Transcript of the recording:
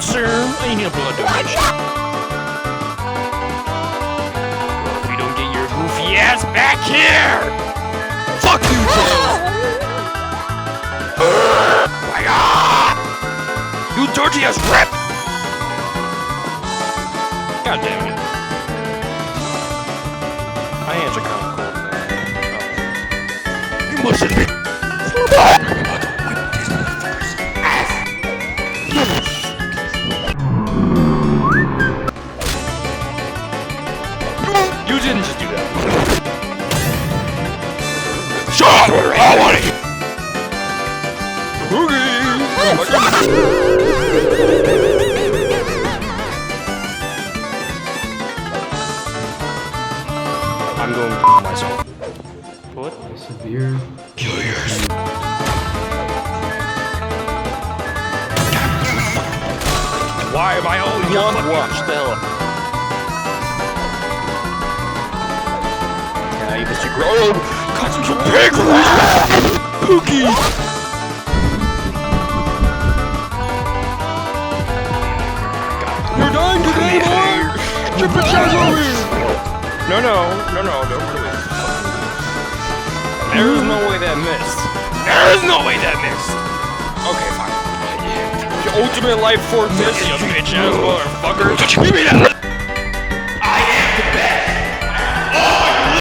Sir, I need a blood donation. If you don't get your goofy ass back here! Fuck you, Joe! Oh my god! You dirty ass rip! God damn it. My hands are kind of cold. You must admit. You didn't just do that. Shut up! I want it! I'm going to myself. What? Severe. Kill yours. Why am I always one watch? The hell up. Yeah, you Mr. Grove! Got some pig! Pookie! You're dying today, boy! Chip and chaz over here! No, don't really. There is no way that missed. There is no way that missed! Okay, fine. Your ultimate life force miss, you bitch ass motherfucker! Give me that!